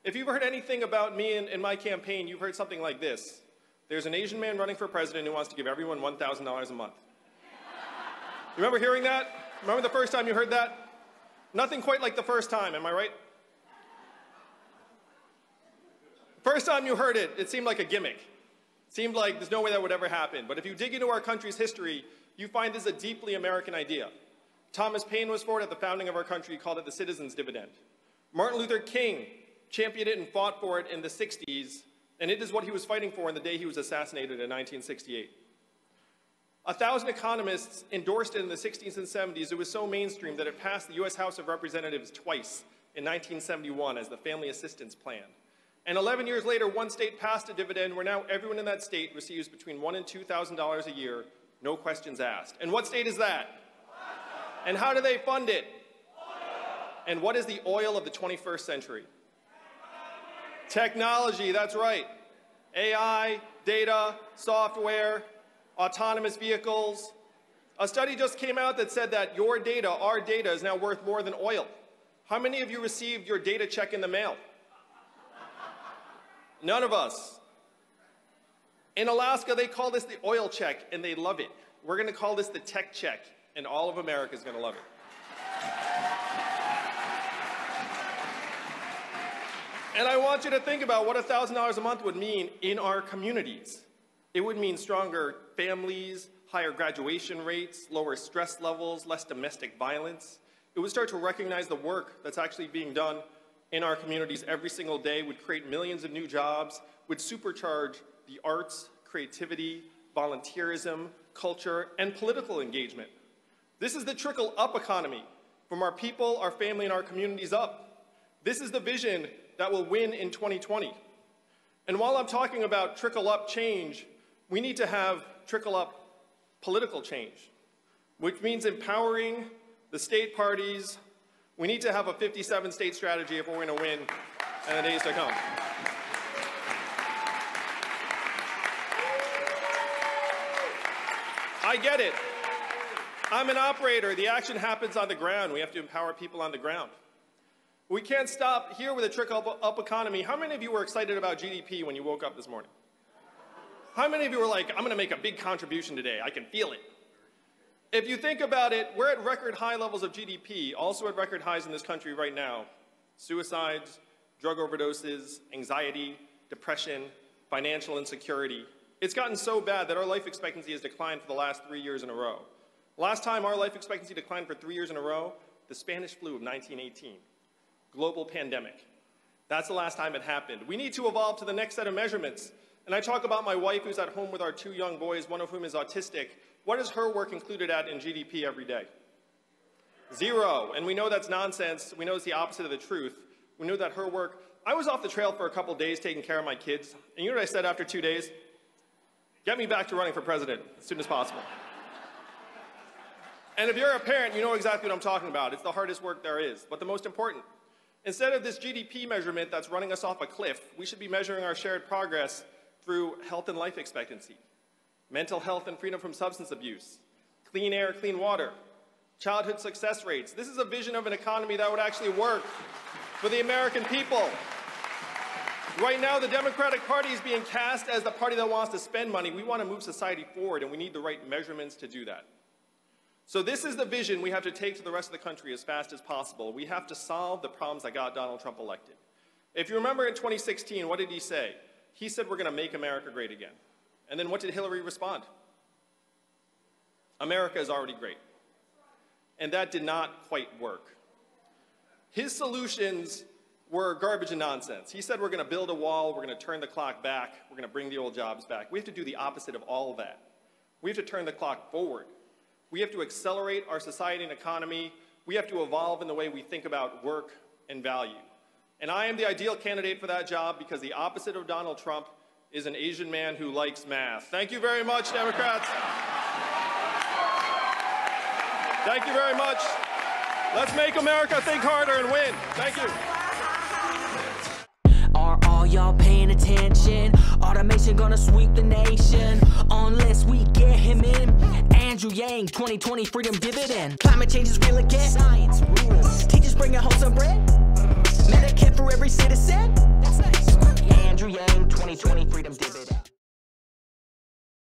If you've heard anything about me in my campaign, you've heard something like this. There's an Asian man running for president who wants to give everyone $1,000 a month. You remember hearing that? Remember the first time you heard that? Nothing quite like the first time, am I right? First time you heard it, it seemed like a gimmick. It seemed like there's no way that would ever happen. But if you dig into our country's history, you find this is a deeply American idea. Thomas Paine was for it at the founding of our country, called it the citizens' dividend. Martin Luther King championed it and fought for it in the 60s, and it is what he was fighting for on the day he was assassinated in 1968. 1,000 economists endorsed it in the 60s and 70s. It was so mainstream that it passed the US House of Representatives twice in 1971 as the Family Assistance Plan. And 11 years later, one state passed a dividend where now everyone in that state receives between $1,000 and $2,000 a year, no questions asked. And what state is that? And how do they fund it? And what is the oil of the 21st century? Technology, that's right. AI, data, software, autonomous vehicles. A study just came out that said that your data, our data, is now worth more than oil. How many of you received your data check in the mail? None of us. In Alaska, they call this the oil check, and they love it. We're going to call this the tech check, and all of America is going to love it. And I want you to think about what $1,000 a month would mean in our communities. It would mean stronger families, higher graduation rates, lower stress levels, less domestic violence. It would start to recognize the work that's actually being done in our communities every single day, would create millions of new jobs, would supercharge the arts, creativity, volunteerism, culture, and political engagement. This is the trickle-up economy, from our people, our family, and our communities up. This is the vision that will win in 2020. And while I'm talking about trickle-up change, we need to have trickle-up political change, which means empowering the state parties. We need to have a 57-state strategy if we're going to win in the days to come. I get it. I'm an operator. The action happens on the ground. We have to empower people on the ground. We can't stop here with a trickle-up economy. How many of you were excited about GDP when you woke up this morning? How many of you were like, I'm going to make a big contribution today. I can feel it. If you think about it, we're at record high levels of GDP, also at record highs in this country right now. Suicides, drug overdoses, anxiety, depression, financial insecurity. It's gotten so bad that our life expectancy has declined for the last 3 years in a row. Last time our life expectancy declined for 3 years in a row, the Spanish flu of 1918. Global pandemic. That's the last time it happened. We need to evolve to the next set of measurements. And I talk about my wife who's at home with our 2 young boys, one of whom is autistic. What is her work included at in GDP every day? 0. And we know that's nonsense. We know it's the opposite of the truth. We know that her work... I was off the trail for a couple days taking care of my kids. And you know what I said after 2 days? Get me back to running for president as soon as possible. And if you're a parent, you know exactly what I'm talking about. It's the hardest work there is, but the most important. Instead of this GDP measurement that's running us off a cliff, we should be measuring our shared progress through health and life expectancy, mental health and freedom from substance abuse, clean air, clean water, childhood success rates. This is a vision of an economy that would actually work for the American people. Right now, the Democratic Party is being cast as the party that wants to spend money. We want to move society forward, and we need the right measurements to do that. So this is the vision we have to take to the rest of the country as fast as possible. We have to solve the problems that got Donald Trump elected. If you remember in 2016, what did he say? He said, we're going to make America great again. And then what did Hillary respond? America is already great. And that did not quite work. His solutions were garbage and nonsense. He said, we're going to build a wall, we're going to turn the clock back, we're going to bring the old jobs back. We have to do the opposite of all of that. We have to turn the clock forward. We have to accelerate our society and economy. We have to evolve in the way we think about work and value. And I am the ideal candidate for that job because the opposite of Donald Trump is an Asian man who likes math. Thank you very much, Democrats. Thank you very much. Let's make America think harder and win. Thank you. Are all y'all paying attention? Automation gonna sweep the nation unless we get him in. YangGang2020 Freedom Dividend. Climate change is real again. Science rules. Teachers bringing home some bread. Medicare for every citizen. 2020 Freedom Dividend.